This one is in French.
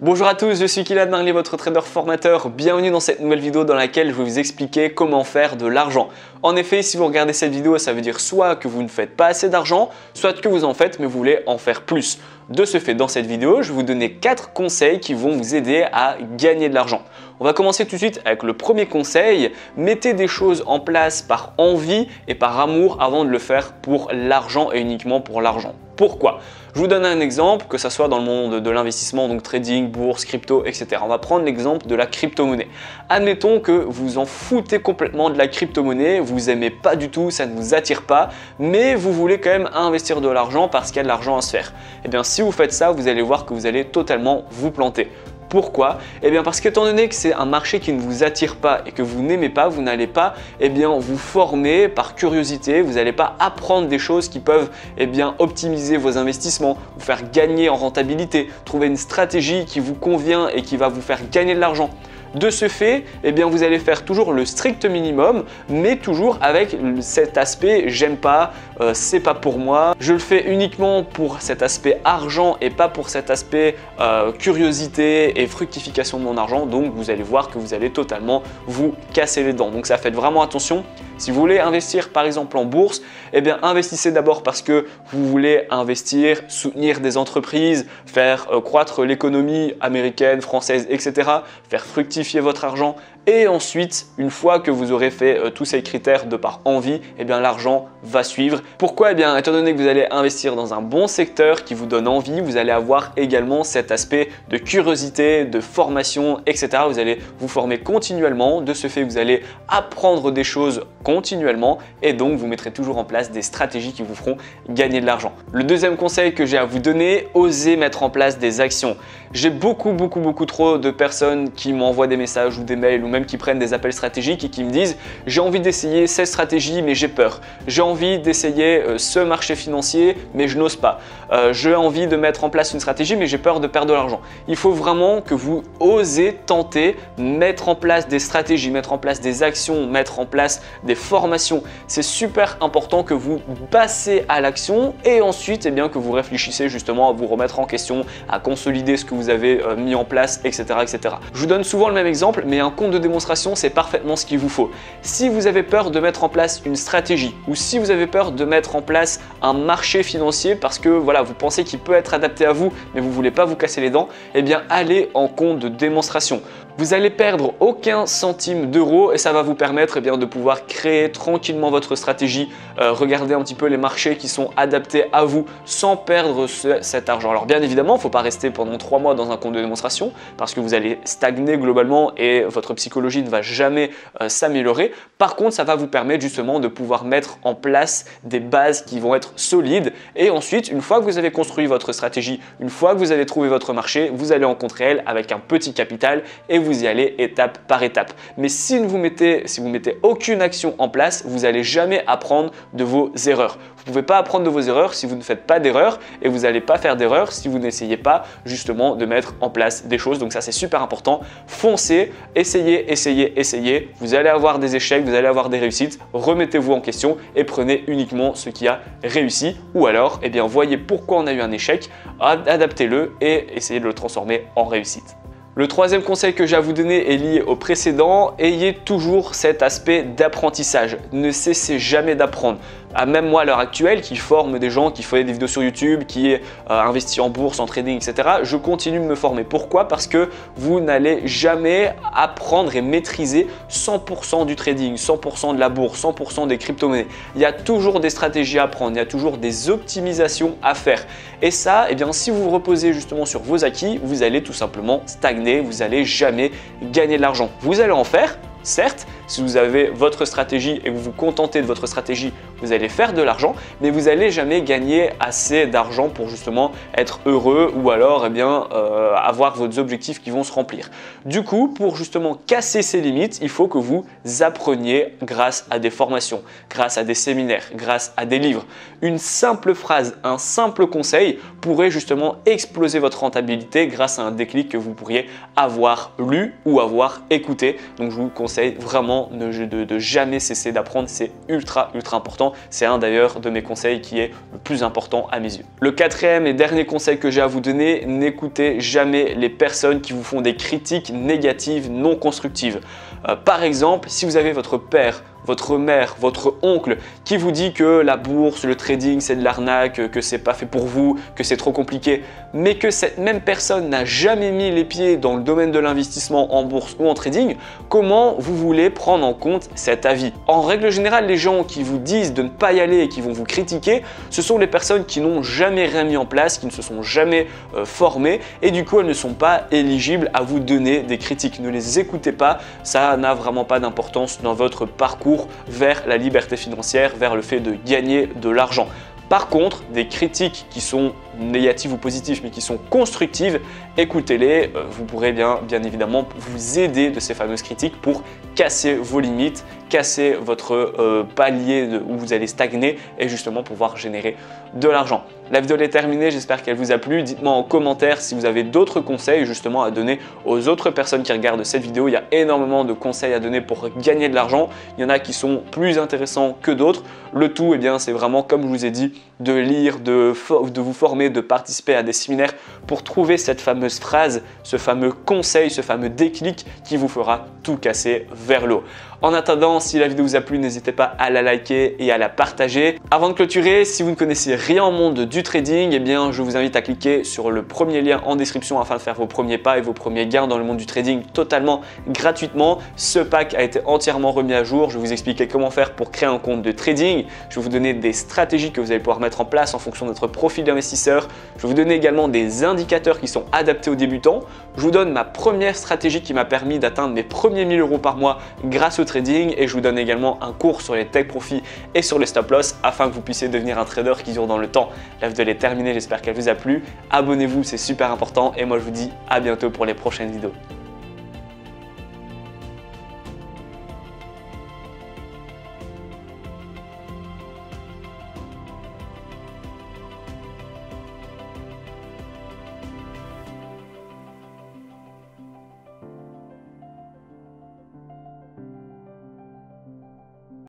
Bonjour à tous, je suis Kylian Marley, votre trader formateur. Bienvenue dans cette nouvelle vidéo dans laquelle je vais vous expliquer comment faire de l'argent. En effet, si vous regardez cette vidéo, ça veut dire soit que vous ne faites pas assez d'argent, soit que vous en faites mais vous voulez en faire plus. De ce fait, dans cette vidéo, je vais vous donner 4 conseils qui vont vous aider à gagner de l'argent. On va commencer tout de suite avec le premier conseil. Mettez des choses en place par envie et par amour avant de le faire pour l'argent et uniquement pour l'argent. Pourquoi? Je vous donne un exemple, que ce soit dans le monde de l'investissement, donc trading, bourse, crypto, etc. On va prendre l'exemple de la crypto-monnaie. Admettons que vous en foutez complètement de la crypto-monnaie, vous n'aimez pas du tout, ça ne vous attire pas, mais vous voulez quand même investir de l'argent parce qu'il y a de l'argent à se faire. Eh bien, si vous faites ça, vous allez voir que vous allez totalement vous planter. Pourquoi? Eh bien parce qu'étant donné que c'est un marché qui ne vous attire pas et que vous n'aimez pas, vous n'allez pas vous former par curiosité, vous n'allez pas apprendre des choses qui peuvent optimiser vos investissements, vous faire gagner en rentabilité, trouver une stratégie qui vous convient et qui va vous faire gagner de l'argent. De ce fait, vous allez faire toujours le strict minimum, mais toujours avec cet aspect « j'aime pas, c'est pas pour moi ». Je le fais uniquement pour cet aspect argent et pas pour cet aspect curiosité et fructification de mon argent. Donc vous allez voir que vous allez totalement vous casser les dents. Donc ça, faites vraiment attention. Si vous voulez investir par exemple en bourse, investissez d'abord parce que vous voulez investir, soutenir des entreprises, faire croître l'économie américaine, française, etc. Faire fructifier votre argent et ensuite, une fois que vous aurez fait tous ces critères de par envie, l'argent va suivre. Pourquoi? Étant donné que vous allez investir dans un bon secteur qui vous donne envie, vous allez avoir également cet aspect de curiosité, de formation, etc. Vous allez vous former continuellement. De ce fait, vous allez apprendre des choses continuellement et donc vous mettrez toujours en place des stratégies qui vous feront gagner de l'argent. Le deuxième conseil que j'ai à vous donner, osez mettre en place des actions. J'ai beaucoup trop de personnes qui m'envoient des messages ou des mails ou même qui prennent des appels stratégiques et qui me disent « j'ai envie d'essayer cette stratégie mais j'ai peur. J'ai envie d'essayer ce marché financier mais je n'ose pas. J'ai envie de mettre en place une stratégie mais j'ai peur de perdre de l'argent. » Il faut vraiment que vous osez tenter, mettre en place des stratégies, mettre en place des actions, mettre en place des formations. C'est super important que vous passez à l'action et ensuite que vous réfléchissez justement à vous remettre en question, à consolider ce que vous avez mis en place, etc., etc. Je vous donne souvent le même exemple, mais un compte de démonstration, c'est parfaitement ce qu'il vous faut. Si vous avez peur de mettre en place une stratégie ou si vous avez peur de mettre en place un marché financier parce que voilà, vous pensez qu'il peut être adapté à vous, mais vous ne voulez pas vous casser les dents, allez en compte de démonstration. Vous allez perdre aucun centime d'euro et ça va vous permettre de pouvoir créer tranquillement votre stratégie, regarder un petit peu les marchés qui sont adaptés à vous sans perdre cet argent. Alors bien évidemment, il ne faut pas rester pendant 3 mois dans un compte de démonstration parce que vous allez stagner globalement et votre psychologie ne va jamais s'améliorer. Par contre, ça va vous permettre justement de pouvoir mettre en place des bases qui vont être solides et ensuite, une fois que vous avez construit votre stratégie, une fois que vous avez trouvé votre marché, vous allez en compte réel avec un petit capital et vous y allez étape par étape. Mais si vous mettez aucune action en place, vous n'allez jamais apprendre de vos erreurs. Vous ne pouvez pas apprendre de vos erreurs si vous ne faites pas d'erreurs et vous n'allez pas faire d'erreurs si vous n'essayez pas justement de mettre en place des choses. Donc ça, c'est super important. Foncez, essayez, essayez, essayez. Vous allez avoir des échecs, vous allez avoir des réussites. Remettez-vous en question et prenez uniquement ce qui a réussi. Ou alors, voyez pourquoi on a eu un échec, adaptez-le et essayez de le transformer en réussite. Le troisième conseil que j'ai à vous donner est lié au précédent. Ayez toujours cet aspect d'apprentissage. Ne cessez jamais d'apprendre. Même moi à l'heure actuelle qui forme des gens, qui fait des vidéos sur YouTube, qui est investi en bourse, en trading, etc. Je continue de me former. Pourquoi? Parce que vous n'allez jamais apprendre et maîtriser 100% du trading, 100% de la bourse, 100% des crypto-monnaies. Il y a toujours des stratégies à apprendre, il y a toujours des optimisations à faire. Et ça, si vous vous reposez justement sur vos acquis, vous allez tout simplement stagner, vous n'allez jamais gagner de l'argent. Vous allez en faire. Certes, si vous avez votre stratégie et vous vous contentez de votre stratégie, vous allez faire de l'argent, mais vous n'allez jamais gagner assez d'argent pour justement être heureux ou alors avoir vos objectifs qui vont se remplir. Du coup, pour justement casser ces limites, il faut que vous appreniez grâce à des formations, grâce à des séminaires, grâce à des livres. Une simple phrase, un simple conseil pourrait justement exploser votre rentabilité grâce à un déclic que vous pourriez avoir lu ou avoir écouté. Donc je vous conseille vraiment vraiment de jamais cesser d'apprendre, c'est ultra important. C'est un d'ailleurs de mes conseils qui est le plus important à mes yeux. Le quatrième et dernier conseil que j'ai à vous donner, n'écoutez jamais les personnes qui vous font des critiques négatives non constructives. Par exemple, si vous avez votre père, votre mère, votre oncle qui vous dit que la bourse, le trading, c'est de l'arnaque, que c'est pas fait pour vous, que c'est trop compliqué, mais que cette même personne n'a jamais mis les pieds dans le domaine de l'investissement en bourse ou en trading, comment vous voulez prendre en compte cet avis? En règle générale, les gens qui vous disent de ne pas y aller et qui vont vous critiquer, ce sont les personnes qui n'ont jamais rien mis en place, qui ne se sont jamais formées et du coup, elles ne sont pas éligibles à vous donner des critiques. Ne les écoutez pas, ça n'a vraiment pas d'importance dans votre parcours vers la liberté financière, vers le fait de gagner de l'argent. Par contre, des critiques qui sont négatives ou positives, mais qui sont constructives, écoutez-les. Vous pourrez bien évidemment vous aider de ces fameuses critiques pour casser vos limites, casser votre palier où vous allez stagner et justement pouvoir générer de l'argent. La vidéo est terminée, j'espère qu'elle vous a plu. Dites-moi en commentaire si vous avez d'autres conseils justement à donner aux autres personnes qui regardent cette vidéo. Il y a énormément de conseils à donner pour gagner de l'argent. Il y en a qui sont plus intéressants que d'autres. Le tout, eh bien, c'est vraiment, comme je vous ai dit, de lire, de vous former, de participer à des séminaires pour trouver cette fameuse phrase, ce fameux conseil, ce fameux déclic qui vous fera tout casser vers le haut. En attendant, si la vidéo vous a plu, n'hésitez pas à la liker et à la partager. Avant de clôturer, si vous ne connaissez rien au monde du trading, eh bien, je vous invite à cliquer sur le premier lien en description afin de faire vos premiers pas et vos premiers gains dans le monde du trading totalement gratuitement. Ce pack a été entièrement remis à jour. Je vais vous expliquer comment faire pour créer un compte de trading. Je vais vous donner des stratégies que vous allez pouvoir mettre en place en fonction de votre profil d'investisseur. Je vais vous donner également des indicateurs qui sont adaptés aux débutants. Je vous donne ma première stratégie qui m'a permis d'atteindre mes premiers 1000 € par mois grâce au trading et je vous donne également un cours sur les take profits et sur les stop loss afin que vous puissiez devenir un trader qui dure dans le temps. La vidéo est terminée, j'espère qu'elle vous a plu. Abonnez-vous, c'est super important et moi je vous dis à bientôt pour les prochaines vidéos.